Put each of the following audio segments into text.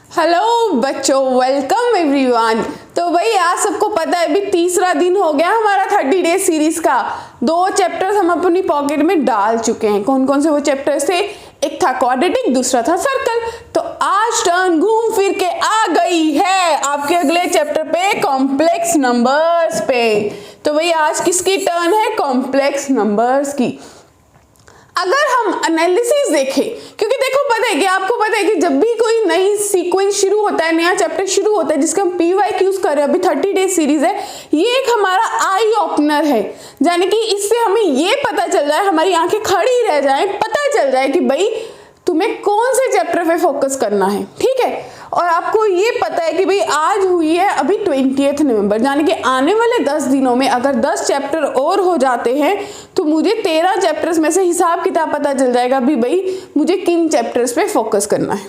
Hello बच्चों, welcome everyone. तो भाई आज सबको पता है अभी तीसरा दिन हो गया हमारा 30 डेज सीरीज का। 2 चैप्टर्स हम अपनी पॉकेट में डाल चुके हैं। कौन कौन से वो चैप्टर्स थे? एक था क्वाड्रेटिक, दूसरा था सर्कल। तो आज टर्न घूम फिर के आ गई है आपके अगले चैप्टर पे, कॉम्प्लेक्स नंबर्स पे। तो भाई आज किसकी टर्न है? कॉम्प्लेक्स नंबर्स की। अगर हम एनालिसिस देखें, क्योंकि देखो पता है कि आपको पता है कि जब भी कोई नई सीक्वेंस शुरू होता है, नया चैप्टर शुरू होता है जिसका हम PYQs कर रहे हैं, अभी 30 डेज सीरीज है, ये एक हमारा आई ओपनर है। यानी कि इससे हमें ये पता चल जाए, हमारी आंखें खड़ी रह जाए, पता चल जाए कि भाई तुम्हें कौन से चैप्टर पे फोकस करना है, ठीक है। और आपको ये पता है कि भाई आज हुई है अभी 20 नवंबर, यानी कि आने वाले 10 दिनों में अगर 10 चैप्टर और हो जाते हैं तो मुझे 13 चैप्टर्स में से हिसाब किताब पता चल जाएगा भी भाई मुझे किन चैप्टर्स पे फोकस करना है।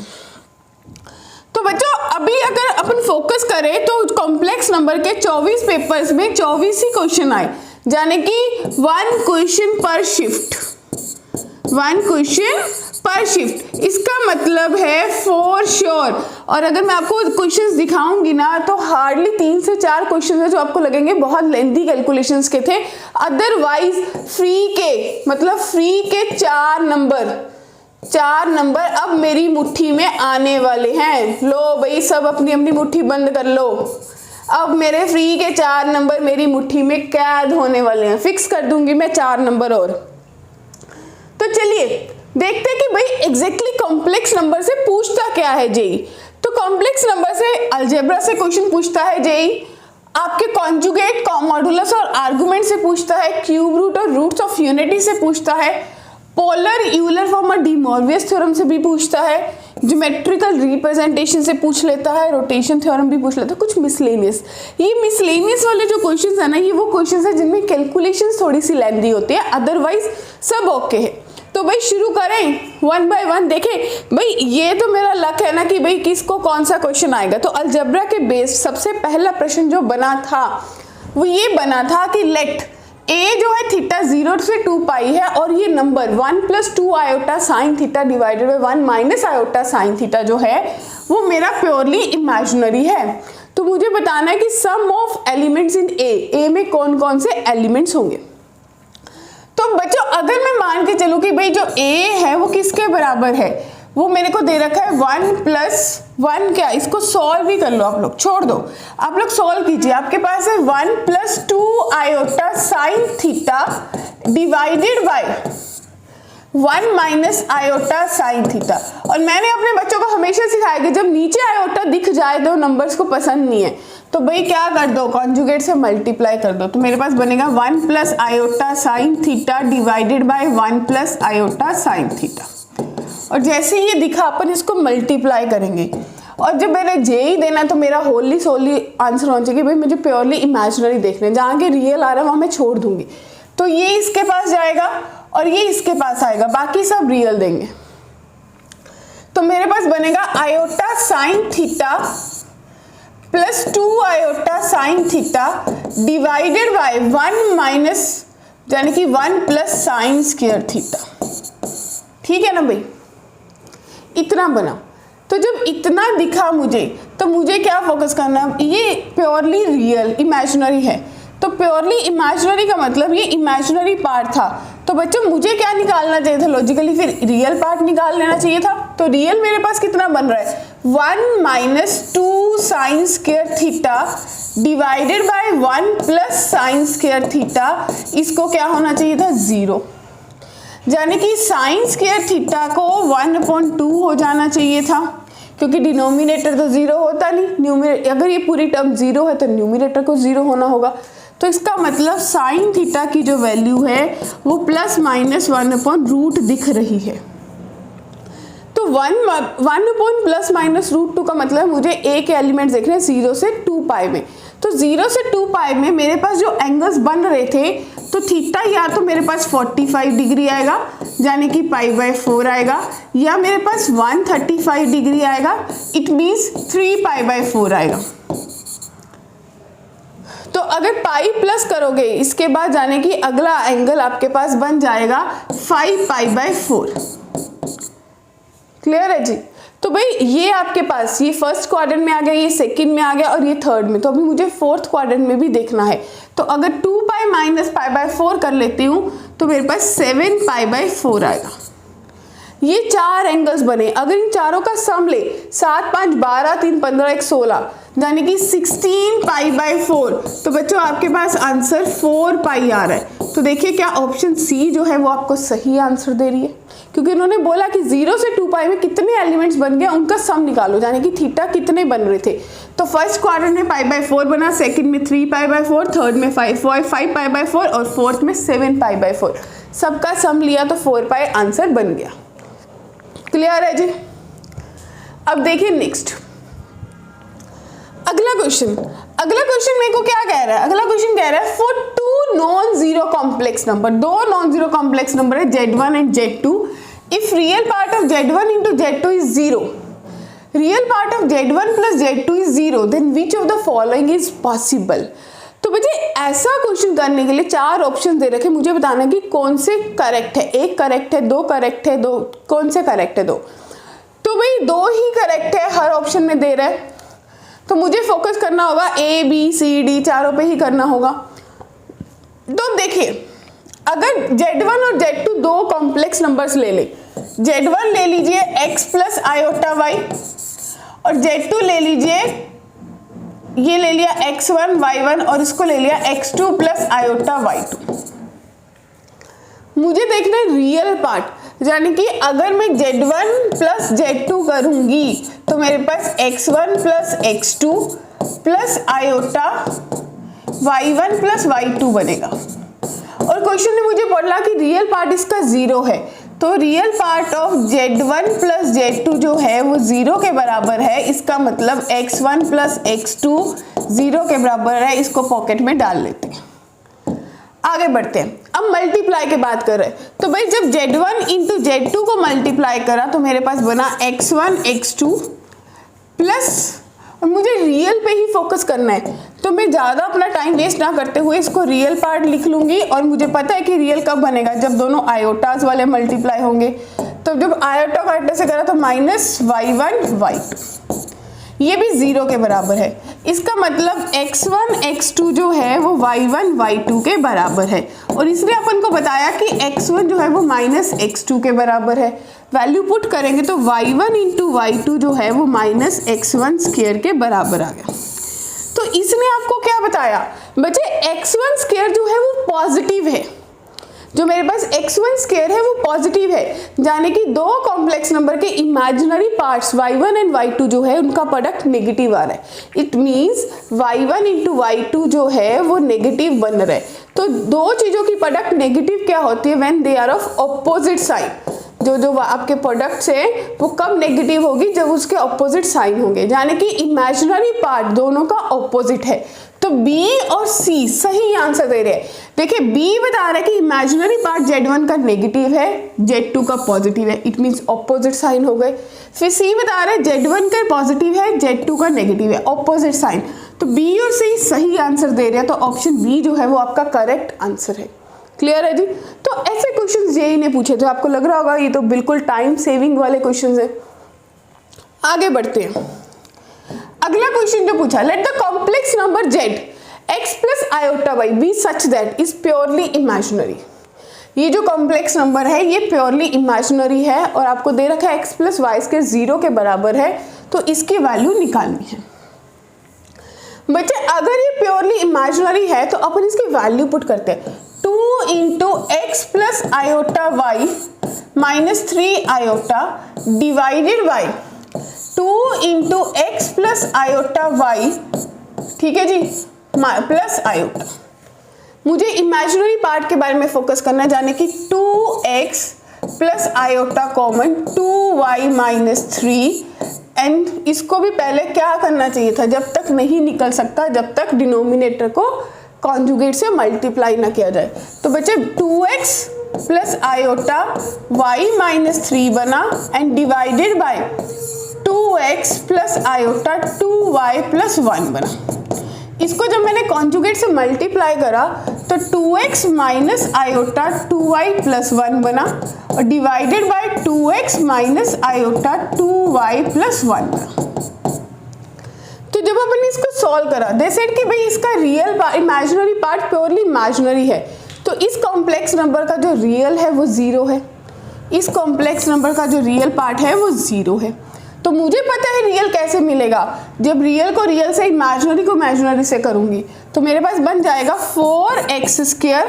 तो बच्चों अभी अगर अपन फोकस करें तो कॉम्प्लेक्स नंबर के 24 पेपर्स में 24 ही क्वेश्चन आए, यानी कि 1 क्वेश्चन पर शिफ्ट, 1 क्वेश्चन पर शिफ्ट। इसका मतलब है फॉर श्योर। और अगर मैं आपको क्वेश्चंस दिखाऊंगी ना तो हार्डली 3 से 4 क्वेश्चंस है जो आपको लगेंगे बहुत लेंथी कैलकुलेशंस के थे। अदरवाइज फ्री के मतलब फ्री के 4 नंबर अब मेरी मुट्ठी में आने वाले हैं। लो भाई सब अपनी अपनी मुट्ठी बंद कर लो। अब मेरे फ्री के 4 नंबर मेरी मुट्ठी में कैद होने वाले हैं। फिक्स कर दूंगी मैं 4 नंबर और। तो चलिए देखते हैं कि भाई एग्जैक्टली कॉम्प्लेक्स नंबर से पूछता क्या है जेई। तो कॉम्प्लेक्स नंबर से अलजेब्रा से क्वेश्चन पूछता है जेई, आपके कॉन्जुगेट, मॉडुलस और आर्गुमेंट से पूछता है, क्यूब रूट और रूट्स ऑफ यूनिटी से पूछता है, पोलर यूलर फॉर्म और डी मॉर्वियस थ्योरम से भी पूछता है, ज्योमेट्रिकल रिप्रेजेंटेशन से पूछ लेता है, रोटेशन थ्योरम भी पूछ लेता है, कुछ मिसलेनियस। ये मिसलेनियस वाले जो क्वेश्चंस है ना, ये वो क्वेश्चंस है जिनमें कैलकुलेशंस थोड़ी सी लेंथी होती है, अदरवाइज सब ओके है। तो भाई शुरू करें 1 बाय 1। देखें भाई ये तो मेरा लक है ना कि भाई किसको कौन सा क्वेश्चन आएगा। तो अलजेब्रा के बेस्ड सबसे पहला प्रश्न जो बना था वो ये बना था कि लेट ए जो है थीटा 0 से 2 पाई है और ये number 1 + 2 iota sine theta divided by 1 minus iota sine theta जो है वो मेरा प्योरली इमेजिनरी है। तो मुझे बताना है कि सम ऑफ एलिमेंट्स इन ए में कौन कौन से एलिमेंट्स होंगे। तो बच्चों अगर मैं मान के चलूं कि भाई जो a है वो किसके बराबर है, वो मेरे को दे रखा है 1 + 1 क्या, इसको सॉल्व भी कर लो आप लोग, छोड़ दो आप लोग सॉल्व कीजिए। आपके पास है 1 + 2 iota sine theta divided by 1 minus iota sine theta. और मैंने अपने बच्चों को हमेशा सिखाया कि जब नीचे आयोटा दिख जाए तो नंबर्स को पसंद नहीं है, तो भाई क्या कर दो, कॉन्जुगेट से मल्टीप्लाई कर दो। तो मेरे पास बनेगा 1 + iota sine theta divided by 1 + iota sine theta. और जैसे ये दिखा अपन इसको मल्टीप्लाई करेंगे और जब मैंने जे ही देना तो मेरा होली सोली आंसर होना चाहिए भाई मुझे प्योरली इमेजिनरी देखने, जहाँ के रियल आ रहा है वहाँ मैं छोड़ दूंगी। तो ये इसके पास जाएगा और ये इसके पास आएगा, बाकी सब रियल देंगे। तो मेरे पास बनेगा iota sine theta plus 2 iota sine theta divided by 1 minus यानी कि 1 + साइन स्क्वायर थीटा। ठीक है ना भाई, इतना बना। तो जब इतना दिखा मुझे तो मुझे क्या फोकस करना है, ये प्योरली रियल इमेजिनरी है। तो प्योरली इमेजिनरी का मतलब ये इमेजिनरी पार्ट था। तो बच्चों मुझे क्या निकालना चाहिए था लॉजिकली, फिर रियल पार्ट निकाल लेना चाहिए था। तो रियल मेरे पास कितना बन रहा है 1 - 2 sine square theta divided by 1 + sine square theta. इसको क्या होना चाहिए था 0, यानी कि साइन स्क्वायर थीटा को 1/2 हो जाना चाहिए था, क्योंकि डिनोमिनेटर तो 0 होता नहीं, न्यूमरेटर अगर ये पूरी टर्म 0 है तो न्यूमरेटर को 0 होना होगा। तो इसका मतलब साइन थीटा की जो वैल्यू है वो ±1/√2 दिख रही है। तो 1 +√2 का मतलब मुझे a के एलिमेंट्स देखने हैं 0 से 2 पाई में। तो 0 से 2 पाई में मेरे पास जो एंगल्स बन रहे थे तो थीटा या तो मेरे पास 45 डिग्री आएगा यानी कि π/4 आएगा, या मेरे पास 135 डिग्री आएगा, इट मीन्स 3π/4 आएगा। तो अगर पाई प्लस करोगे इसके बाद जाने की अगला एंगल आपके पास बन जाएगा 5π/4। क्लियर है जी। तो भाई ये आपके पास ये फर्स्ट क्वाड्रेंट में आ गया, ये सेकंड में आ गया और ये थर्ड में। तो अभी मुझे फोर्थ क्वाड्रेंट में भी देखना है। तो अगर 2 पाई माइनस पाई बाय 4 कर लेती हूँ तो मेरे पास 7 पाई बाय 4 आएगा। ये 4 एंगल्स बने, अगर इन चारों का सम ले 7 5 12 3 15 1 16 यानी कि 16 पाई बाय 4। तो बच्चों आपके पास आंसर 4 पाई आ रहा है। तो देखिए क्या ऑप्शन सी जो है वो आपको सही आंसर दे रही है, क्योंकि उन्होंने बोला कि 0 से 2 पाई में कितने एलिमेंट्स बन गए उनका सम निकालो, यानी कि थीटा कितने बन रहे थे। तो फर्स्ट क्वाड्रेंट में पाई बाय 4 बना, सेकंड में 3 पाई बाय 4, थर्ड में 5 पाई बाय 4 और फोर्थ में 7 पाई बाय 4। सबका सम लिया तो 4 पाई आंसर बन गया। क्लियर है जी। अब देखिए नेक्स्ट अगला क्वेश्चन मेरे को क्या कह रहा है, अगला क्वेश्चन कह रहा है for 2 non zero complex number, 2 non zero complex number है Z1 and Z2, if real part of Z1 into Z2 is 0, real part of Z1 plus Z2 is 0, then which of the following is possible. तो बच्चे ऐसा question करने के लिए 4 option दे रखे, मुझे बताना कि कौन से करेक्ट है, 1 करेक्ट है, 2 करेक्ट है, 2 कौन से करेक्ट है 2। तो भाई 2 ही करेक्ट है, हर ऑप्शन में दे रहा है, तो मुझे फोकस करना होगा A B C D चारों पे ही करना होगा। तो देखिए अगर Z1 और Z2 2 कॉम्प्लेक्स नंबर्स ले ले, Z1 ले लीजिए x प्लस आयोटा y और Z2 ले लीजिए, ये ले लिया x1 y1 और इसको ले लिया x2 प्लस आयोटा y2। मुझे देखना है रियल पार्ट, यानी कि अगर मैं Z1 प्लस Z2 करूंगी तो मेरे पास x1 plus x2 plus iota y1 plus y2 बनेगा। और क्वेश्चन में मुझे बोला कि रियल पार्ट इसका 0 है, तो real part of Z1 plus Z2 जो है वो 0 के बराबर है, इसका मतलब x1 प्लस x2 0 के बराबर है। इसको पॉकेट में डाल लेते हैं, आगे बढ़ते हैं। अब मल्टीप्लाई की बात कर रहे हैं, तो भाई जब Z1 इंटू Z2 को मल्टीप्लाई करा तो मेरे पास बना x1 x2 प्लस, और मुझे रियल पे ही फोकस करना है तो मैं ज़्यादा अपना टाइम वेस्ट ना करते हुए इसको रियल पार्ट लिख लूँगी। और मुझे पता है कि रियल कब बनेगा, जब दोनों आयोटास वाले मल्टीप्लाई होंगे। तो जब आयोटा का ऐसे करा तो माइनस y1 y2, ये भी 0 के बराबर है। इसका मतलब x1 x2 जो है वो y1 y2 के बराबर है, और इसलिए अपन को बताया कि x1 जो है वो माइनस x2 के बराबर है। वैल्यू पुट करेंगे तो y1 इंटू y2 जो है वो माइनस x1 स्क्वायर के बराबर आ गया। तो इसने आपको क्या बताया बच्चे, x1 स्क्वायर जो है वो पॉजिटिव है, जो मेरे पास x1 स्क्वायर है वो पॉजिटिव है, यानी कि 2 कॉम्प्लेक्स नंबर के imaginary parts y1 and y2 जो है उनका प्रोडक्ट नेगेटिव आ रहा है। It means y1 into y2 जो है वो नेगेटिव बन रहा है। तो 2 चीज़ों की प्रोडक्ट नेगेटिव क्या होती है, when they are of opposite sign. जो आपके प्रोडक्ट्स है वो कब नेगेटिव होगी, जब उसके ऑपोजिट साइन होंगे, यानी कि इमेजिनरी पार्ट दोनों का ऑपोजिट है। तो B और C सही आंसर दे रहे हैं। देखिए B बता रहा है कि इमेजिनरी पार्ट Z1 का नेगेटिव है, Z2 का पॉजिटिव है, इट मींस ऑपोजिट साइन हो गए। फिर C बता रहा है Z1 का पॉजिटिव है, Z2 का नेगेटिव है, ऑपोजिट साइन। तो B और C सही आंसर दे रहे हैं, तो ऑप्शन B जो है वो आपका करेक्ट आंसर है। क्लियर है जी। तो ऐसे क्वेश्चन जेई ने पूछे थे, आपको लग रहा होगा ये तो बिल्कुल टाइम सेविंग वाले क्वेश्चन है। आगे बढ़ते हैं। अगला क्वेश्चन जो पूछा, let the complex number z x plus iota y be such that is purely imaginary. ये जो कॉम्प्लेक्स नंबर है ये प्योरली इमेजिनरी है और आपको दे रखा है x प्लस वाई स्क्वायर 0 के बराबर है, तो इसकी वैल्यू निकालनी है। बच्चे अगर ये प्योरली इमेजिनरी है तो अपन इसकी वैल्यू पुट करते हैं, 2 into x plus iota y minus 3 iota divided by 2 into x plus iota y, ठीक है जी, प्लस आयोटा। मुझे इमेजिनरी पार्ट के बारे में फोकस करना है, जाने कि 2x plus iota common 2y minus 3, and इसको भी पहले क्या करना चाहिए था, जब तक नहीं निकल सकता जब तक डिनोमिनेटर को कॉन्जुगेट से मल्टीप्लाई ना किया जाए। तो बच्चे 2x plus iota y minus 3 बना and divided by 2x plus iota 2y plus 1 बना। इसको जब मैंने कॉन्जुगेट से मल्टीप्लाई करा तो 2x minus iota 2y plus 1 बना और divided by 2x minus iota 2y plus 1 बना। तो जब अपन इसको सॉल्व करा, दे सेड कि भाई इसका real imaginary part purely imaginary है, तो इस कॉम्प्लेक्स नंबर का जो रियल है वो 0 है, इस कॉम्प्लेक्स नंबर का जो रियल पार्ट है वो 0 है। तो मुझे पता है रियल कैसे मिलेगा, जब रियल को रियल से इमेजिनरी को इमेजिनरी से करूंगी तो मेरे पास बन जाएगा 4x square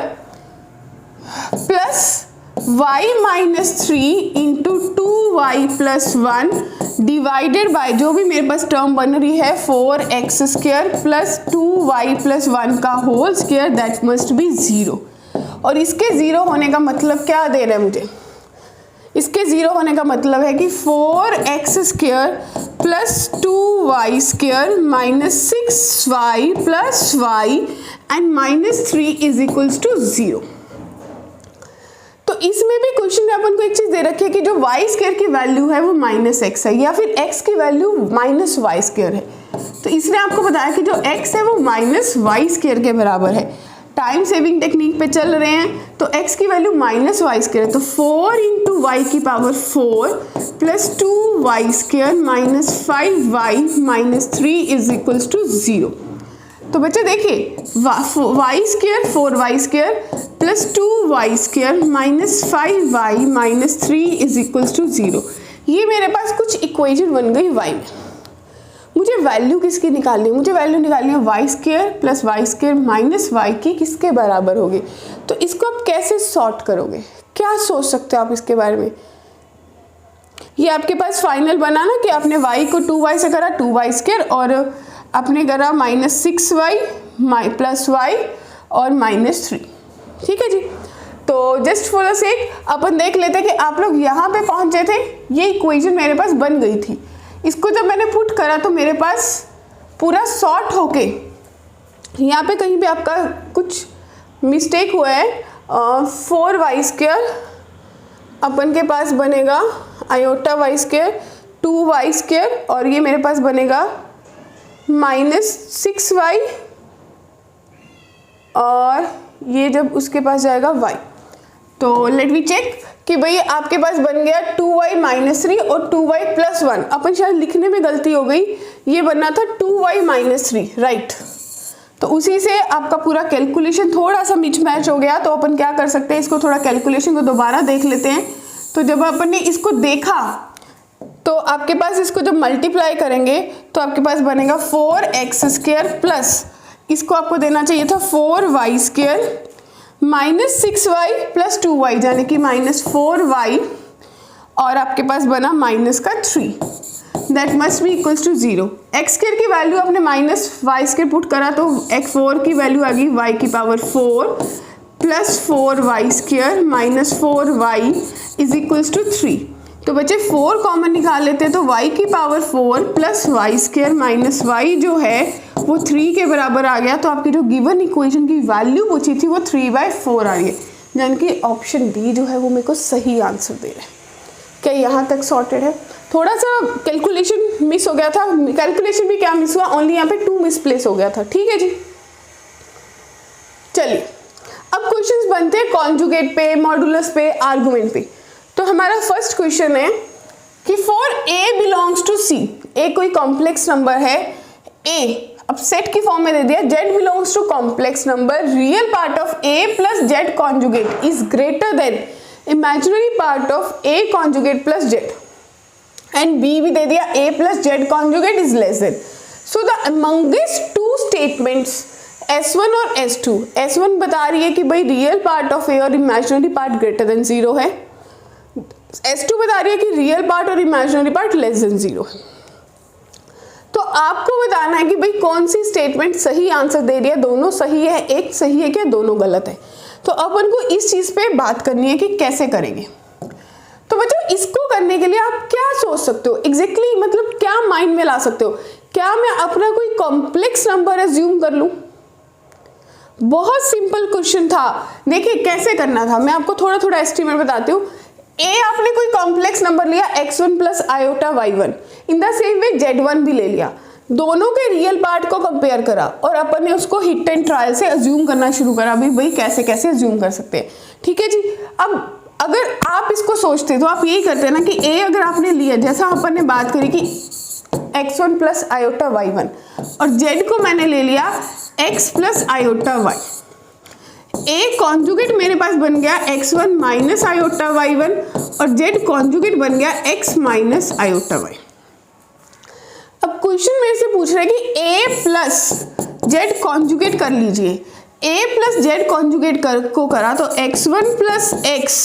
plus y minus 3 into 2y plus 1 divided bye जो भी मेरे पास टर्म बन रही है 4x square plus 2y plus 1 का whole square, that must be 0। और इसके 0 होने का मतलब क्या दे रहे हैं मुझे, इसके 0 होने का मतलब है कि 4x square plus 2y square minus 6y plus y and minus 3 is equals to 0। तो इसमें भी क्वेश्चन में अपन को एक चीज दे रखी है कि जो y स्क्वायर की वैल्यू है वो माइनस x है या फिर x की वैल्यू माइनस y स्क्वायर है। तो इसने आपको बताया कि जो x है वो माइनस y स्क्वायर के बराबर है। टाइम सेविंग टेक्निक पे चल रहे हैं तो x की वैल्यू माइनस वाई स्क्वायर है, तो 4 इंटू वाई की power 4 plus 2y square minus 5y minus 3 is equals to 0। तो बच्चे देखिए y square 4y square plus 2y square minus 5y minus 3 is equals to 0। ये मेरे पास कुछ इक्वेशन बन गई y में। मुझे वैल्यू किसकी निकालनी है, मुझे वैल्यू निकालनी है y square plus y square minus y की किसके बराबर होगी। तो इसको आप कैसे सॉर्ट करोगे, क्या सोच सकते हो आप इसके बारे में। ये आपके पास फाइनल बना ना कि आपने y को 2y से करा 2y स्क्वायर और आपने करा माइनस 6y प्लस y और माइनस 3, ठीक है जी। तो जस्ट फॉर द सेक अपन देख लेते कि आप लोग यहाँ पे पहुंचे थे, ये इक्वेशन मेरे पास बन गई थी। इसको जब मैंने पुट करा तो मेरे पास पूरा सॉर्ट होके यहाँ पे कहीं भी आपका कुछ मिस्टेक हुआ है, 4y स्क्वायर अपन के पास बनेगा iota y square 2y square और ये मेरे पास बनेगा माइनस 6y और ये जब उसके पास जाएगा y। तो लेट मी चेक कि भाई आपके पास बन गया 2y माइनस 3 और 2y प्लस 1। अपन शायद लिखने में गलती हो गई, ये बनना था 2y माइनस 3, राइट। तो उसी से आपका पूरा कैलकुलेशन थोड़ा सा मिच मैच हो गया। तो अपन क्या कर सकते हैं, इसको थोड़ा कैलकुलेशन को दोबारा देख लेते हैं। तो जब अपन ने इसको देखा तो आपके पास इसको जब मल्टीप्लाई करेंगे तो आपके पास बनेगा 4x स्क्वायर प्लस इसको आपको देना चाहिए था 4y square minus 6y plus 2y यानी कि माइनस 4y और आपके पास बना माइनस का 3, that must be equals to 0। X square की वैल्यू आपने माइनस वाई स्क्वायर पुट करा तो x4 की वैल्यू आ गई y की power 4 plus 4y square minus 4y is equals to 3। तो बच्चे 4 कॉमन निकाल लेते हैं तो y की power 4 plus y square minus y जो है वो 3 के बराबर आ गया। तो आपकी जो गिवन इक्वेशन की वैल्यू पूछी थी वो 3/4 आ रही है, यानी कि ऑप्शन डी जो है वो मेरे को सही आंसर दे रहा है। क्या यहाँ तक सॉर्टेड है? थोड़ा सा कैलकुलेशन मिस हो गया था, कैलकुलेशन भी क्या मिस हुआ, ओनली यहाँ पे 2 मिसप्लेस हो गया था, ठीक है जी। चलिए अब क्वेश्चंस बनते हैं कॉन्जुगेट पे, मॉडुलस पे, आर्गुमेंट पे। तो हमारा फर्स्ट क्वेश्चन है कि for a belongs to c, a कोई कॉम्प्लेक्स नंबर है a, अब सेट की फॉर्म में दे दिया z belongs to complex number, real part of a plus z conjugate is greater than imaginary part of a conjugate plus z, and b भी दे दिया a plus z conjugate is less than. So the amongst two statements S1 और S2, S1 बता रही है कि भाई real part of a और इमेजिनरी पार्ट ग्रेटर देन 0 है, S2 बता रही है कि रियल पार्ट और इमेजिनरी पार्ट लेस देन 0 है। तो आपको बताना है कि भाई कौन सी स्टेटमेंट सही आंसर दे रही है, दोनों सही है, एक सही है क्या दोनों गलत है। तो अपन को इस चीज पे बात करनी है कि कैसे करेंगे। तो बच्चों इसको करने के लिए आप क्या सोच सकते हो एग्जैक्टली, मतलब क्या माइंड में ला सकते हो। क्या मैं अपना कोई कॉम्प्लेक्स नंबर एज्यूम कर लूं? बहुत सिंपल क्वेश्चन था। देखिए कैसे करना था, मैं आपको थोड़ा थोड़ा एस्टीमेट बताती हूँ। ए आपने कोई कॉम्प्लेक्स नंबर लिया x1 plus iota y1, in the same way z1 भी ले लिया। दोनों के रियल पार्ट को कंपेयर करा और अपन ने उसको हिट एंड ट्रायल से अज्यूम करना शुरू करा भाई कैसे कैसे अज्यूम कर सकते हैं। ठीक है जी। अब अगर आप इसको सोचते तो आप यही करते ना कि ए अगर आपने लिया, जैसा अपन ने बात करी कि x1 प्लस आयोटा y1, और z को मैंने ले लिया x प्लस आयोटा y, ए कॉन्जुगेट मेरे पास बन गया x1 माइनस आयोटा y1 और z कॉन्जुगेट बन गया x माइनस आयोटा y। अब क्वेश्चन मेरे से पूछ रहा है कि a प्लस जेड कॉन्जुगेट कर लीजिए। a प्लस जेड कॉन्जुगेट को करा तो x1 plus x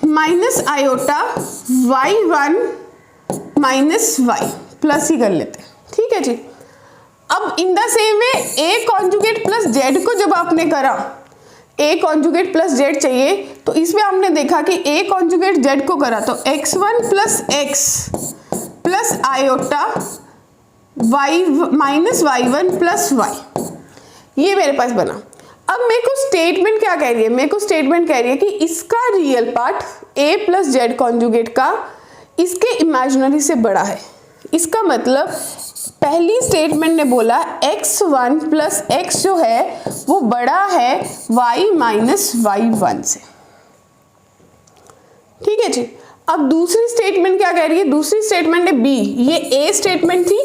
minus iota y1 minus y plus ही कर लेते हैं। ठीक है जी। अब in the same way a conjugate plus z को जब आपने करा, a कॉन्जुगेट प्लस z चाहिए, तो इसमें हमने देखा कि a कॉन्जुगेट z को करा तो x1 plus x plus iota y minus y1 plus y, ये मेरे पास बना। अब मेरे को स्टेटमेंट क्या कह रही है? मेरे को स्टेटमेंट कह रही है कि इसका real part a plus Z conjugate का इसके इमेजिनरी से बड़ा है। इसका मतलब पहली स्टेटमेंट ने बोला x1 प्लस x जो है वो बड़ा है y माइनस y1 से। ठीक है जी। अब दूसरी स्टेटमेंट क्या कह रही है? दूसरी स्टेटमेंट है b, ये a स्टेटमेंट थी,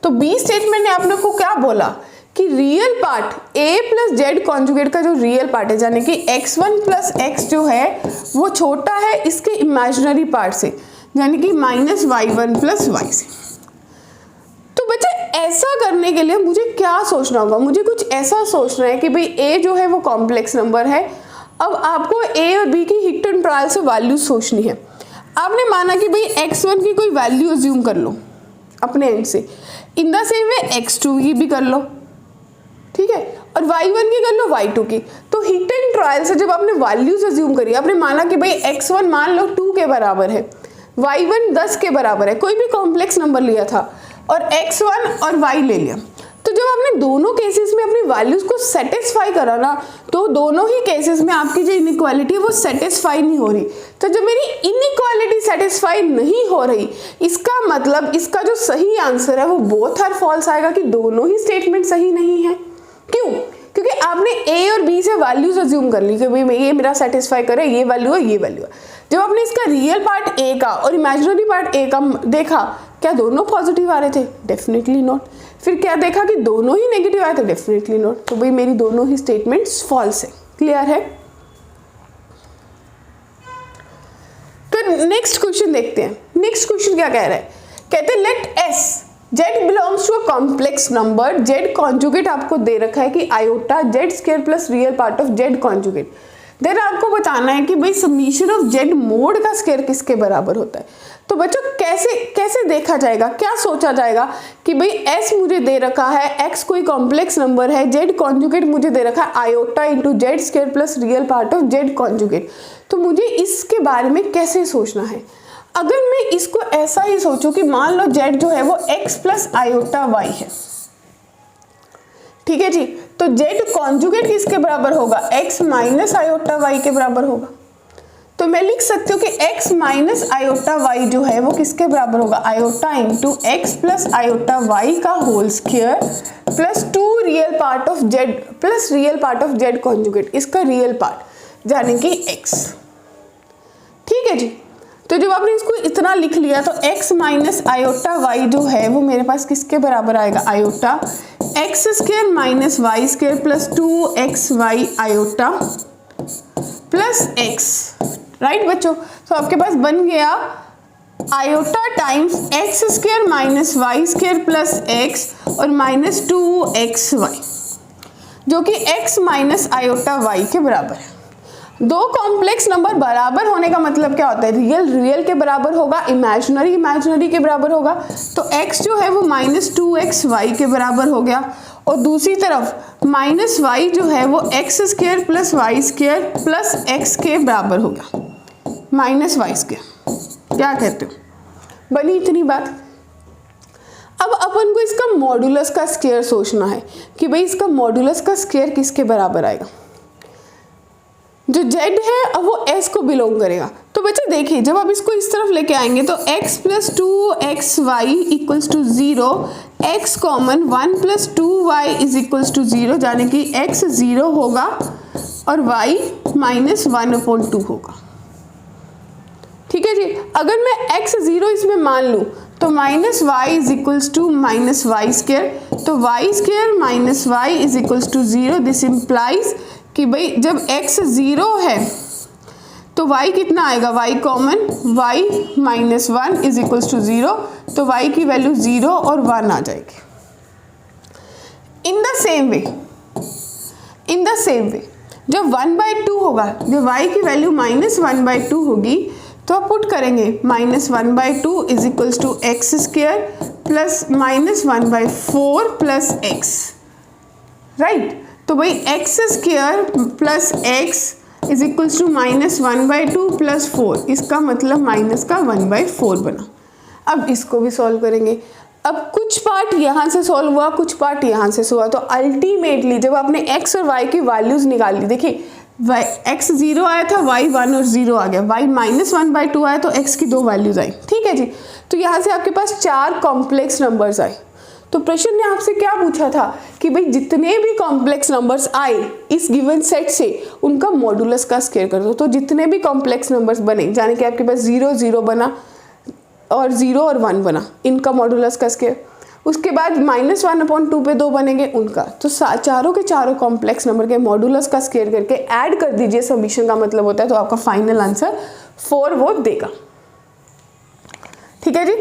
तो b स्टेटमेंट ने आपने को क्या बोला कि real part a plus Z conjugate का जो रियल पार्ट है, यानी कि x1 प्लस x जो है वो छोटा है इसके इमेजिनरी पार्ट से, यानी कि माइनस y1 प्लस y से। तो बच्चे ऐसा करने के लिए मुझे क्या सोचना होगा? मुझे कुछ ऐसा सोचना है कि भाई a जो है वो कॉम्प्लेक्स नंबर है। अब आपको a और b की हिट एंड ट्रायल से वैल्यू सोचनी है। आपने माना कि भाई x1 की कोई वैल्यू अज्यूम कर लो अपने एंड से, इन द सेम वे x2 की भी कर लो, ठीक है, और y1 की कर लो y2 की। तो हिट एंड ट्रायल से जब आपने वैल्यूज अज्यूम करी, आपने माना कि भाई x1 मान लो 2 के बराबर है, y1 10 के बराबर है, कोई भी कॉम्प्लेक्स नंबर लिया था और x1 और y ले लिया, तो जब आपने दोनों केसेस में अपनी वैल्यूज को सेटिस्फाई करा ना, तो दोनों ही केसेस में आपकी जो इनइक्वालिटी है वो सेटिस्फाई नहीं हो रही। तो जब मेरी इनइक्वालिटी सेटिस्फाई नहीं हो रही, इसका मतलब इसका जो सही आंसर है वो बोथ आर फॉल्स आएगा, कि दोनों ही स्टेटमेंट सही नहीं है। क्यों? क्योंकि आपने a और b से वैल्यूज अज्यूम कर ली कि भाई ये मेरा सेटिस्फाई करे, ये वैल्यू है, ये वैल्यू है। जब आपने इसका रियल पार्ट a का और इमेजिनरी पार्ट a का देखा, क्या दोनों पॉजिटिव आ रहे थे? Definitely not. फिर क्या देखा कि दोनों ही नेगेटिव आए थे? Definitely not. तो भाई मेरी दोनों ही स्टेटमेंट्स फॉल्स है। क्लियर है? तो नेक्स्ट क्वेश्चन देखते हैं। नेक्स्ट क्वेश्चन क्या कह रहा है? कहते हैं let s z belongs to a complex number, z conjugate आपको दे रखा है कि iota z square plus real part of z conjugate. Then आपको बताना है कि भाई समीशन ऑफ z मोड का स्क्वायर किसके बराबर होता है। तो बच्चों कैसे देखा जाएगा, क्या सोचा जाएगा कि भाई s मुझे दे रखा है, x कोई कॉम्प्लेक्स नंबर है, z कॉन्जुगेट मुझे दे रखा है iota into Z square plus real part of z conjugate. तो मुझे इसके बारे में कैसे सोचना है? अगर मैं इसको ऐसा ही सोचूं कि मान लो z जो है वो x प्लस आयोटा y है, ठीक है जी, तो z कॉन्जुगेट किसके बराबर होगा? x माइनस आयोटा y के बराबर होगा। तो मैं लिख सकती हूँ कि x माइनस आयोटा y जो है वो किसके बराबर होगा? Iota into x plus iota y का whole square plus 2 real part of z plus real part of z conjugate, इसका रियल पार्ट यानी कि x। ठीक है जी। तो जब आपने इसको इतना लिख लिया तो x माइनस आयोटा y जो है वो मेरे पास किसके बराबर आएगा? Iota x square minus y square plus 2xy iota plus x। Right बच्चों? तो आपके पास बन गया iota times x square minus y square plus x और माइनस 2xy, जो कि x माइनस आयोटा y के बराबर है। दो कॉम्प्लेक्स नंबर बराबर होने का मतलब क्या होता है? रियल के बराबर होगा, इमेजिनरी के बराबर होगा। तो x जो है वो माइनस 2xy के बराबर हो गया, और दूसरी तरफ माइनस y जो है वो x square plus y square plus x के बराबर हो गया, माइनस वाई स्क्वायर। क्या कहते हो? बनी इतनी बात। अब अपन को इसका मॉडुलस का स्क्वायर सोचना है कि भाई इसका मॉडुलस का स्क्वायर किसके बराबर आएगा। जो z है अब वो s को बिलोंग करेगा। तो बच्चे देखिए जब आप इसको इस तरफ लेके आएंगे तो x + 2xy = 0, x common 1 + 2y = 0, यानी कि x 0 होगा और y -1/2 होगा। ठीक है जी। अगर मैं x 0 इसमें मान लूँ तो -y = -y², तो y² - y = 0। दिस इम्प्लाइज कि भाई जब x 0 है तो y कितना आएगा, y कॉमन y -1 = 0, तो y की वैल्यू 0 और 1 आ जाएगी। इन द सेम वे जब 1/2 होगा, जब y की वैल्यू -1/2 होगी तो आप पुट करेंगे -1/2 = x² plus -1/4 plus x, right. तो भाई x² प्लस x = -1/2 प्लस 4, इसका मतलब -1/4 बना। अब इसको भी सॉल्व करेंगे। अब कुछ पार्ट यहाँ से सॉल्व हुआ, कुछ पार्ट यहाँ से हुआ, तो अल्टीमेटली जब आपने x और y की वैल्यूज निकाल ली, देखिए x 0 आया था, y 1 और 0 आ गया, y -1/2 आया तो x की 2 वैल्यूज आई। ठीक है जी। तो यहाँ से आपके पास 4 कॉम्प्लेक्स नंबर्स आए। तो प्रश्न ने आपसे क्या पूछा था कि भाई जितने भी कॉम्प्लेक्स नंबर्स आए इस गिवन सेट से उनका मॉडुलस का स्क्वायर कर दो। तो जितने भी कॉम्प्लेक्स नंबर्स बने, यानी कि आपके पास 0 0 बना और 0 और 1 बना, इनका मॉडुलस का स्क्वायर। उसके बाद -1/2 पे 2 बनेंगे उनका। तो चारों के चारों कॉम्प्लेक्स नंबर के मॉडुलस का स्क्वायर करके ऐड कर दीजिए, समीशन का मतलब होता है, तो आपका फाइनल आंसर 4 वो देगा। ठीक है जी।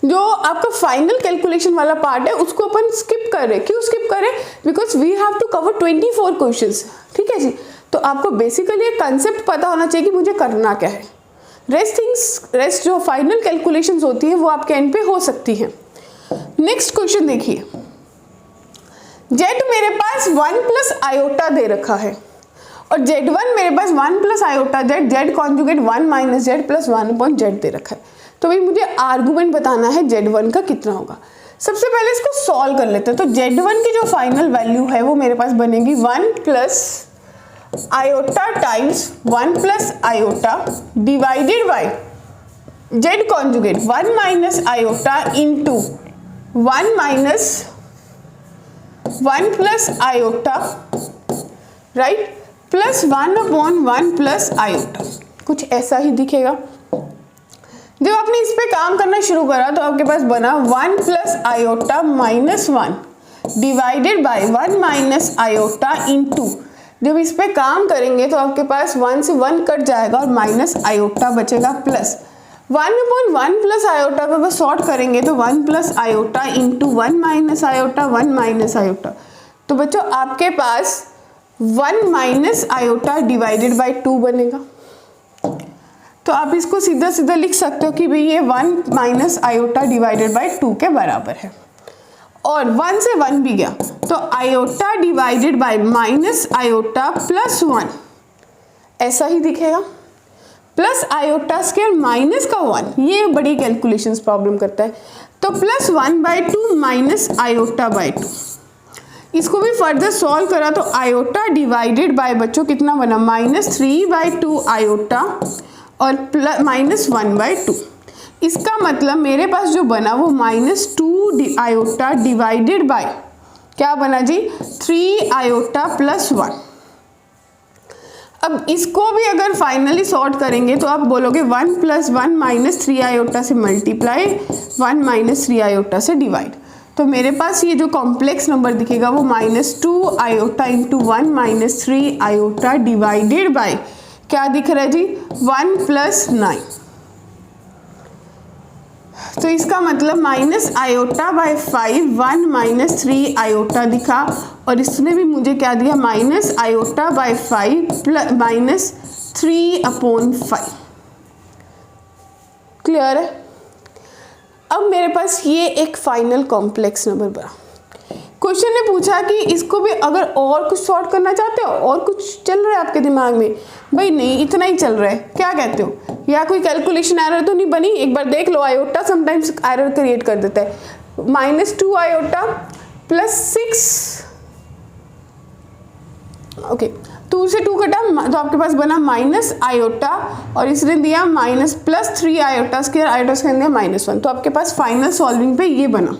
जो आपका फाइनल कैलकुलेशन वाला पार्ट है उसको अपन स्किप कर रहे हैं। क्यों स्किप कर रहे हैं? Because we have to cover 24 questions. ठीक है जी। तो आपको बेसिकली एक कंसेप्ट पता होना चाहिए कि मुझे करना क्या है। रेस्ट जो फाइनल कैलकुलेशंस होती हैं वो आपके एंड पे हो सकती हैं। नेक्स्ट क्वेश्चन देखिए, z मेरे पास 1 + i दे रखा है और z1 मेरे पास 1 + i z conjugate 1 - z + 1/z दे रखा है। तो भाई मुझे आर्गुमेंट बताना है z1 का कितना होगा। सबसे पहले इसको सॉल्व कर लेते हैं। तो z1 की जो फाइनल वैल्यू है वो मेरे पास बनेगी 1 + i times 1 + i divided by z conjugate 1 - i into 1 - 1 + i, right, plus 1/1 + i। कुछ ऐसा ही दिखेगा। जब आपने इस पे काम करना शुरू करा तो आपके पास बना 1 + i -1 divided bye 1 - i into, जब इस पे काम करेंगे तो आपके पास 1 से 1 कट जाएगा और -i बचेगा, प्लस 1/1 + i को अगर सॉर्ट करेंगे तो 1 + i इंटू 1 - i 1 - i। तो बच्चों आपके पास 1 - i डिवाइडेड बाय 2 बनेगा। तो आप इसको सीधा सीधा लिख सकते हो कि भाई ये 1 - i डिवाइडेड बाय 2 के बराबर है। और 1 से 1 भी गया तो i divided by -i plus 1 ऐसा ही दिखेगा, प्लस i² माइनस का 1। ये बड़ी कैलकुलेशंस प्रॉब्लम करता है। तो +1/2 - i/2। इसको भी फर्दर सॉल्व करा तो i डिवाइडेड बाय बच्चों कितना बना, -3/2 i और -1/2। इसका मतलब मेरे पास जो बना वो -2 i डिवाइडेड बाय क्या बना जी, 3 i प्लस 1। अब इसको भी अगर फाइनली सॉर्ट करेंगे तो आप बोलोगे 1 + 1 - 3 i से मल्टीप्लाई 1 - 3 i से डिवाइड। तो मेरे पास ये जो कॉम्प्लेक्स नंबर दिखेगा वो -2 i into 1 - 3 i divided by क्या दिख रहा है जी, 1 + 9। तो इसका मतलब -i/5 1 - 3 i दिखा, और इसने भी मुझे क्या दिया, -i/5 -3/5। क्लियर है? अब मेरे पास ये एक फाइनल कॉम्प्लेक्स नंबर बना। क्वेश्चन ने पूछा कि इसको भी अगर और कुछ सॉर्ट करना चाहते हो, और कुछ चल रहा है आपके दिमाग में, भाई नहीं इतना ही चल रहा है, क्या कहते हो, या कोई कैलकुलेशन एरर तो नहीं बनी, एक बार देख लो। आयोटा समटाइम्स एरर क्रिएट कर देता है। -2 i प्लस 6, ओके। 2 से 2 कटा तो आपके पास बना माइनस आयोटा, और इसने दिया minus plus 3 iota square, iota square दिया -1। तो आपके पास फाइनल सॉल्विंग पे ये बना।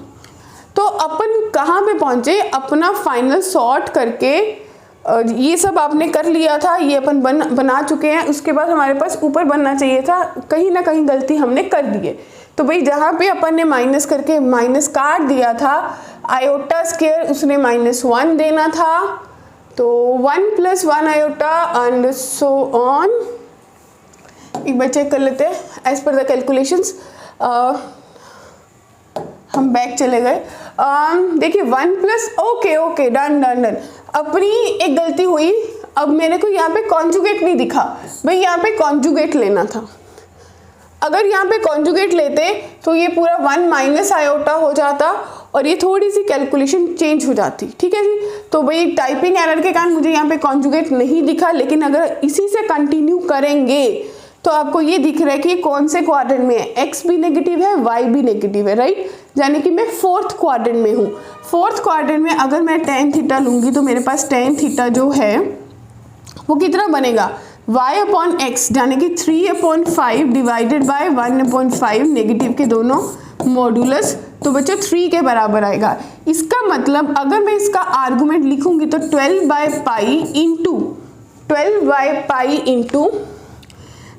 तो अपन कहाँ पे पहुँचे, अपना फाइनल सॉर्ट करके ये सब आपने कर लिया था, ये अपन बना चुके हैं। उसके बाद हमारे पास ऊपर बनना चाहिए था, कहीं ना कहीं गलती हमने कर दी है। तो भाई जहाँ पे अपन ने माइनस करके माइनस काट दिया था, आयोटा स्क्वायर उसने -1 देना था, तो 1 + 1 आयोटा एंड सो ऑन। एक बार चेक कर लेते हैं एज पर द कैलकुलेशंस। हम बैक चले गए। देखिए 1 प्लस ओके डन। अपनी एक गलती हुई, अब मेरे को यहाँ पे कॉन्जुगेट नहीं दिखा, भाई यहाँ पे कॉन्जुगेट लेना था। अगर यहाँ पे कॉन्जुगेट लेते तो ये पूरा 1 माइनस आयोटा हो जाता और ये थोड़ी सी कैलकुलेशन चेंज हो जाती, ठीक है जी। तो भाई टाइपिंग एरर के कारण मुझे यहाँ पे कॉन्जुगेट नहीं दिखा, लेकिन अगर इसी से कंटिन्यू करेंगे तो आपको ये दिख रहा है कि कौन से क्वाड्रेंट में है, एक्स भी नेगेटिव है, वाई भी नेगेटिव है, राइट। यानी कि मैं 4th क्वाड्रेंट में हूँ। 4th क्वाड्रेंट में अगर मैं tan थीटा लूँगी तो मेरे पास tan थीटा जो है वो कितना बनेगा, y/x, यानी कि 3/5 डिवाइडेड बाय 1/5, नेगेटिव के दोनों मॉड्यूलस, तो बच्चों 3 के बराबर आएगा। इसका मतलब अगर मैं इसका आर्गुमेंट लिखूंगी तो 12/π इंटू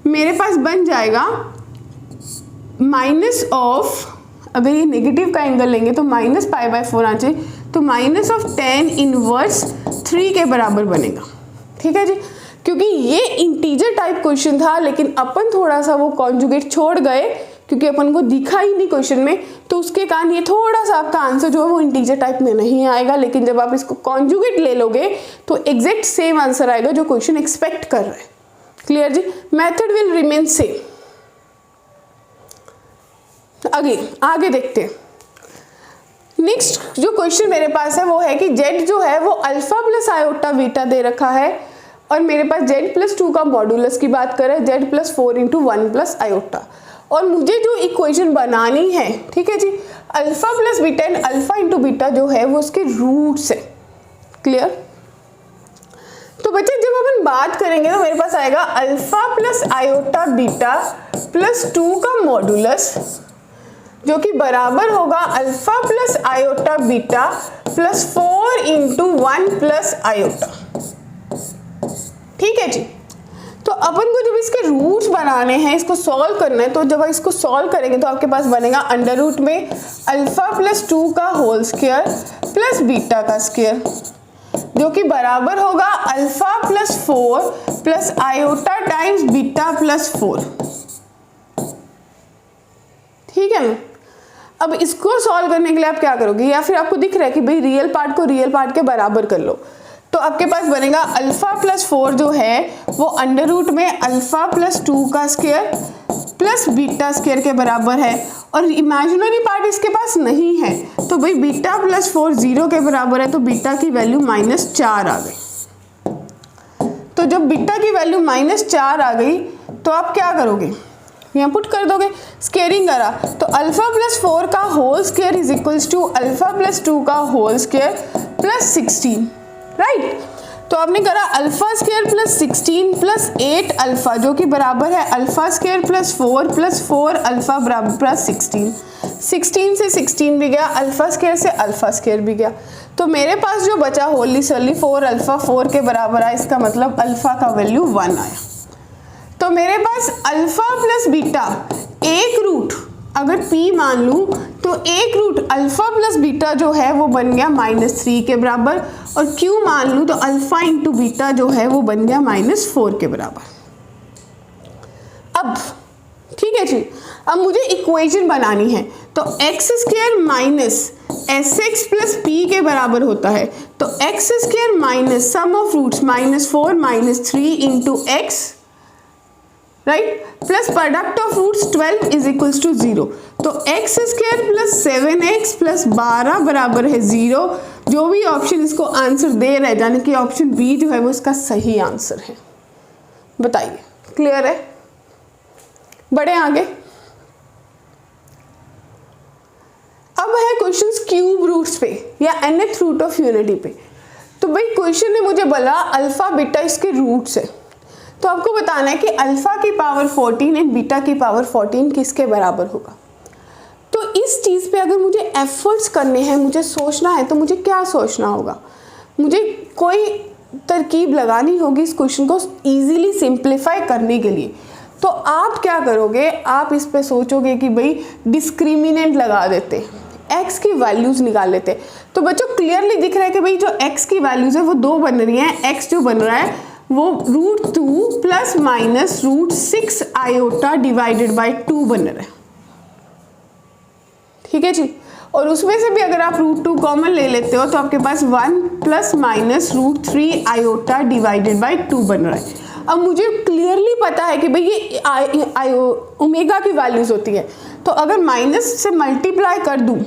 मेरे पास बन जाएगा माइनस ऑफ, अगर ये नेगेटिव का एंगल लेंगे तो -π/4 आना चाहिए, तो -tan इनवर्स 3 के बराबर बनेगा, ठीक है जी। क्योंकि ये इंटीजर टाइप क्वेश्चन था, लेकिन अपन थोड़ा सा वो कॉन्जुगेट छोड़ गए क्योंकि अपन को दिखा ही नहीं क्वेश्चन में, तो उसके कारण ये थोड़ा सा आपका आंसर जो है वो इंटीजर टाइप में नहीं आएगा। लेकिन जब आप इसको कॉन्जुगेट ले लोगे तो एग्जैक्ट सेम आंसर आएगा जो क्वेश्चन एक्सपेक्ट कर रहे हैं। क्लियर जी, मेथड विल रिमेन सेम। आगे देखते हैं। नेक्स्ट जो क्वेश्चन मेरे पास है वो है कि z जो है वो अल्फा प्लस आयोटा बीटा दे रखा है, और मेरे पास z+2 का मॉड्यूलस की बात करें, z+4 × 1 + आयोटा, और मुझे जो इक्वेशन बनानी है, ठीक है जी, alpha plus beta and alpha into beta जो है वो उसके रूट्स है। क्लियर। तो बच्चे जब अपन बात करेंगे तो मेरे पास आएगा अल्फा प्लस आयोटा बीटा +2 का मॉड्यूलस, जो कि बराबर होगा alpha plus iota beta +4 × 1 + iota, ठीक है जी। तो अपन को जब इसके रूट्स बनाने हैं, इसको सॉल्व करना है, तो जब इसको सॉल्व करेंगे तो आपके पास बनेगा अंडर रूट में अल्फा +2 का होल स्क्वायर प्लस बीटा का स्क्वायर, जो कि बराबर होगा alpha +4 plus iota times beta +4, ठीक है ना। अब इसको सॉल्व करने के लिए आप क्या करोगे, या फिर आपको दिख रहा है कि भाई रियल पार्ट को रियल पार्ट के बराबर कर लो, तो आपके पास बनेगा अल्फा +4 जो है वो अंडर रूट में अल्फा +2 का स्क्वायर प्लस बीटा स्क्वायर के बराबर है, और इमेजिनरी पार्ट इसके पास नहीं है, तो भाई बीटा +4 0 के बराबर है, तो बीटा की वैल्यू -4 आ गई। तो जब बीटा की वैल्यू -4 आ गई तो आप क्या करोगे, यहाँ पुट कर दोगे, स्क्वेयरिंग करा तो अल्फा +4 का whole square is equals to alpha +2 का होल स्क्वायर प्लस 16, राइट। तो आपने करा alpha square plus 16 plus 8 alpha, जो कि बराबर है अल्फा स्क्वायर +4 प्लस 4 अल्फा बराबर प्लस 16 से 16 भी गया, अल्फा स्क्वायर से अल्फा स्क्वायर भी गया, तो मेरे पास जो बचा होली सली 4 अल्फा 4 के बराबर आया, इसका मतलब अल्फा का वैल्यू 1 आया। तो मेरे पास अल्फा प्लस बीटा एक रूट अगर p मान लूँ तो एक रूट अल्फा प्लस बीटा जो है वो बन गया -3 के बराबर, और q मान लूँ तो अल्फा इंटू बीटा जो है वो बन गया -4 के बराबर। अब ठीक है जी, अब मुझे इक्वेशन बनानी है, तो x² minus sx plus p के बराबर होता है, तो x² minus sum of roots -4 -3 into x, right, plus product of roots 12 is equals to 0, तो x² प्लस 7x प्लस 12 बराबर है 0। जो भी ऑप्शन इसको आंसर दे रहा है, यानी कि ऑप्शन बी जो है वो इसका सही आंसर है। बताइए, क्लियर है? बढ़े आगे। अब है क्वेश्चंस क्यूब रूट्स पे या nth रूट ऑफ यूनिटी पे। तो भाई क्वेश्चन ने मुझे बोला अल्फा बीटा इसके रूट्स है, तो आपको बताना है कि अल्फा की पावर 14 एंड बीटा की पावर 14 किसके बराबर होगा। तो इस चीज़ पे अगर मुझे एफर्ट्स करने हैं, मुझे सोचना है, तो मुझे क्या सोचना होगा, मुझे कोई तरकीब लगानी होगी इस क्वेश्चन को ईजीली सिंप्लीफाई करने के लिए। तो आप क्या करोगे, आप इस पे सोचोगे कि भाई डिस्क्रिमिनेंट लगा देते, x की वैल्यूज़ निकाल लेते। तो बच्चों क्लियरली दिख रहा है कि भाई जो x की वैल्यूज़ है वो 2 बन रही हैं। x जो बन रहा है वो √2 plus minus √6 iota divided by 2 बन रहा है, ठीक है जी। और उसमें से भी अगर आप √2 कॉमन ले लेते हो तो आपके पास 1 plus minus √3 iota divided by 2 बन रहा है। अब मुझे क्लियरली पता है कि भाई ये ओमेगा की वैल्यूज़ होती है, तो अगर माइनस से मल्टीप्लाई कर दूँ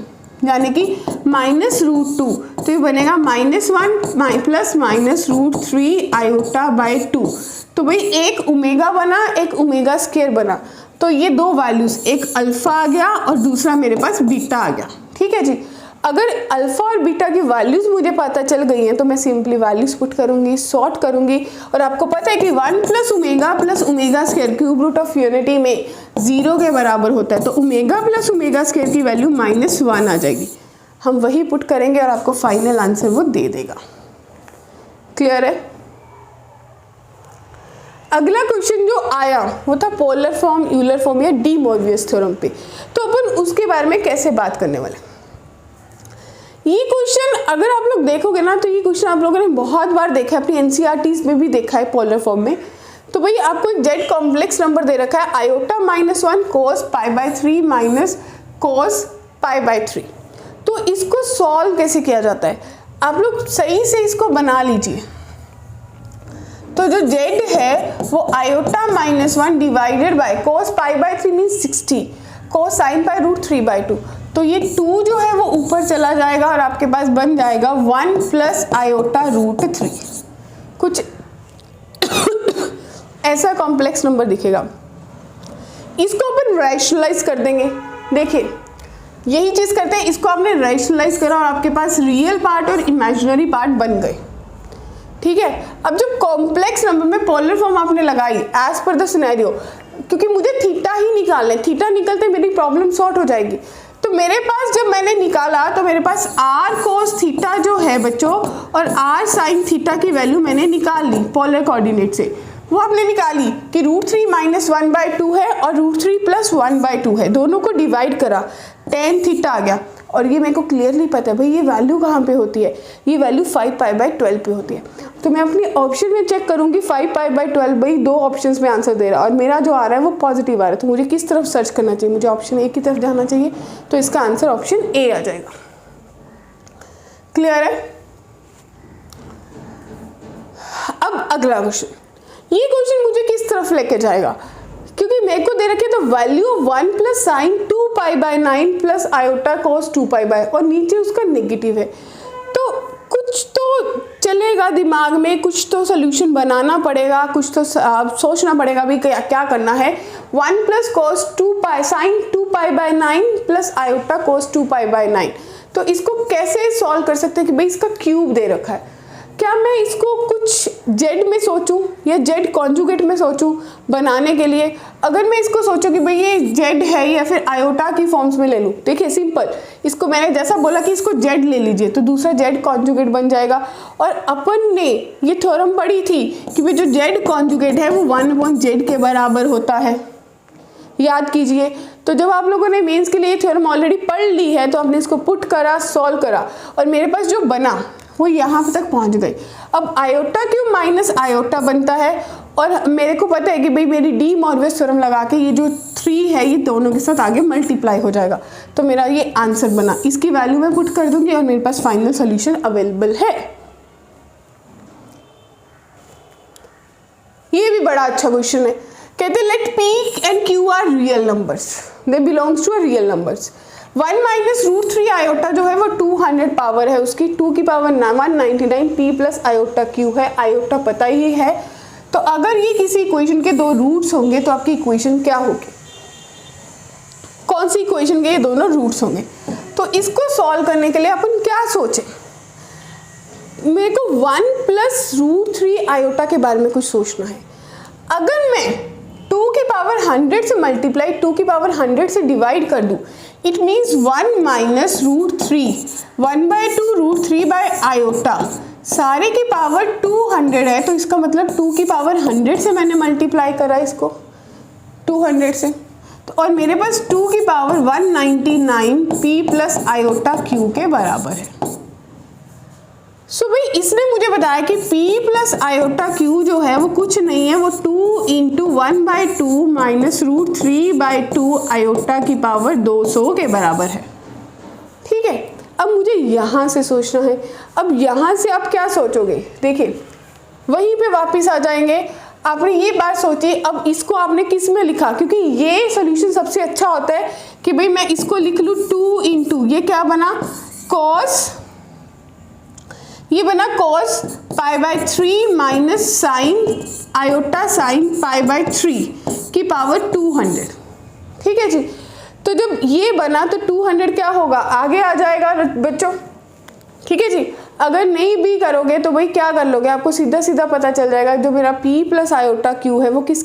यानी कि माइनस √2, तो ये बनेगा -1 प्लस माइनस √3 आयोटा बाई 2। तो भाई एक ओमेगा बना, एक ओमेगा स्क्वायर बना, तो ये 2 वैल्यूज़, एक अल्फ़ा आ गया और दूसरा मेरे पास बीटा आ गया, ठीक है जी। अगर अल्फ़ा और बीटा की वैल्यूज़ मुझे पता चल गई हैं तो मैं सिंपली वैल्यूज़ पुट करूँगी, सॉर्ट करूँगी, और आपको पता है कि 1 plus omega square cube root of unity में 0 के बराबर होता है, तो ओमेगा प्लस ओमेगा स्क्वायर की वैल्यू -1 आ जाएगी। हम वही पुट करेंगे और आपको फाइनल आंसर वो दे देगा। क्लियर है। अगला क्वेश्चन जो आया वो था पोलर फॉर्म, यूलर फॉर्म या डी मोरवियस थ्योरम पे, तो अपन उसके बारे में कैसे बात करने वाले। ये क्वेश्चन अगर आप लोग देखोगे ना तो ये क्वेश्चन आप लोगों ने बहुत बार देखा है, अपनी एनसीईआरटीज में भी देखा है पोलर फॉर्म में। तो भाई आपको एक जेड कॉम्प्लेक्स नंबर दे रखा है आयोटा -1 कोस π/3 माइनस कोस π/3। तो इसको सॉल्व कैसे किया जाता है, आप लोग सही से इसको बना लीजिए। तो जो जेड है वो iota -1 divided by cos π/3 means 60 cos sine pi √3/2, तो ये 2 जो है वो ऊपर चला जाएगा और आपके पास बन जाएगा 1 प्लस आयोटा √3। कुछ ऐसा कॉम्प्लेक्स नंबर दिखेगा। इसको अपन रैशनलाइज कर देंगे। देखिए यही चीज़ करते हैं, इसको आपने रैशनलाइज करा और आपके पास रियल पार्ट और इमेजिनरी पार्ट बन गए, ठीक है। अब जब कॉम्प्लेक्स नंबर में पोलर फॉर्म आपने लगाई एज पर द सिनेरियो, क्योंकि मुझे थीटा ही निकालना है, थीटा निकलते मेरी प्रॉब्लम सॉर्ट हो जाएगी। तो मेरे पास जब मैंने निकाला तो मेरे पास r cos थीटा जो है बच्चों और r sin थीटा की वैल्यू मैंने निकाल ली पोलर कोऑर्डिनेट से। वो आपने निकाली कि √3 - 1/2 है और √3 + 1/2 है, दोनों को डिवाइड करा, tan थीटा आ गया। और ये मेरे को क्लियरली पता है भाई ये वैल्यू कहाँ पे होती है, ये वैल्यू 5π/12 पे होती है। तो मैं अपनी ऑप्शन में चेक करूँगी 5π/12, भाई 2 ऑप्शंस में आंसर दे रहा है और मेरा जो आ रहा है वो पॉजिटिव आ रहा है, तो मुझे किस तरफ सर्च करना चाहिए, मुझे ऑप्शन ए की तरफ जाना चाहिए। तो इसका आंसर ऑप्शन ए आ जाएगा। क्लियर है। अब अगला क्वेश्चन, ये क्वेश्चन मुझे किस तरफ लेके जाएगा, क्योंकि मेरे को दे रखे तो value 1 plus sine 2π/9 plus iota cos 2π और नीचे उसका नेगेटिव है। तो कुछ तो चलेगा दिमाग में, कुछ तो सोल्यूशन बनाना पड़ेगा, कुछ तो सोचना पड़ेगा भी क्या करना है। 1 plus cos 2π sine 2π/9 plus iota cos 2π/9, तो इसको कैसे सॉल्व कर सकते हैं कि भाई इसका क्यूब दे रखा है। क्या मैं इसको कुछ जेड में सोचूं या जेड कॉन्जुगेट में सोचूं बनाने के लिए। अगर मैं इसको सोचूं कि भाई ये जेड है या फिर आयोटा की फॉर्म्स में ले लूं, देखिए सिंपल, इसको मैंने जैसा बोला कि इसको जेड ले लीजिए तो दूसरा जेड कॉन्जुगेट बन जाएगा। और अपन ने ये थ्योरम पढ़ी थी कि भाई जो जेड कॉन्जुगेट है वो 1/z के बराबर होता है, याद कीजिए। तो जब आप लोगों ने मेंस के लिए थ्योरम ऑलरेडी पढ़ ली है तो आपने इसको पुट करा, सॉल्व करा और मेरे पास जो बना वो यहाँ तक पहुँच गई। अब आयोटा क्यूब माइनस आयोटा बनता है और मेरे को पता है कि भाई मेरी डी मोरवियस थ्योरम लगा के ये जो 3 है ये दोनों के साथ आगे मल्टीप्लाई हो जाएगा, तो मेरा ये आंसर बना। इसकी वैल्यू मैं पुट कर दूंगी और मेरे पास फाइनल सोल्यूशन अवेलेबल है। ये भी बड़ा अच्छा क्वेश्चन है। कहते हैं let P and Q are real numbers, they belongs to a real numbers. 1 minus √3 iota जो है वो 200 पावर है उसकी, 2 की power 199, P plus iota Q है, आयोटा पता ही है। तो अगर ये किसी इक्वेशन के 2 रूट्स होंगे तो आपकी इक्वेशन क्या होगी, कौन सी इक्वेशन के ये दोनों रूट्स होंगे। तो इसको सॉल्व करने के लिए अपन क्या सोचें, मेरे को 1+√3 आयोटा के बारे में कुछ सोचना है। अगर मैं 2 की पावर 100 से मल्टीप्लाई 2 की पावर 100 से डिवाइड कर दूं, इट मीन्स 1 - √3, 1/2 √3 बाय आयोटा, सारे की पावर 200 है, तो इसका मतलब 2 की पावर 100 से मैंने मल्टीप्लाई करा इसको 200 से, तो और मेरे पास 2 की power 199 p plus iota q के बराबर है। सो भाई इसने मुझे बताया कि p प्लस आयोटा q जो है वो कुछ नहीं है, वो 2 × 1/2 - √3/2 आयोटा की पावर 200 के बराबर है। ठीक है, अब मुझे यहाँ से सोचना है। अब यहाँ से आप क्या सोचोगे, देखिए वहीं पे वापस आ जाएंगे। आपने ये बात सोची, अब इसको आपने किस में लिखा, क्योंकि ये सॉल्यूशन सबसे अच्छा होता है कि भाई मैं इसको लिख लूँ 2 × ये क्या बना cos, ये बना cos π/3 minus sine iota sine π/3 की पावर 200। ठीक है जी, तो जब ये बना तो 200 क्या होगा, आगे आ जाएगा बच्चों। ठीक है जी, अगर नहीं भी करोगे तो भाई क्या कर लोगे, आपको सीधा सीधा पता चल जाएगा जो मेरा p प्लस आयोटा q है वो किस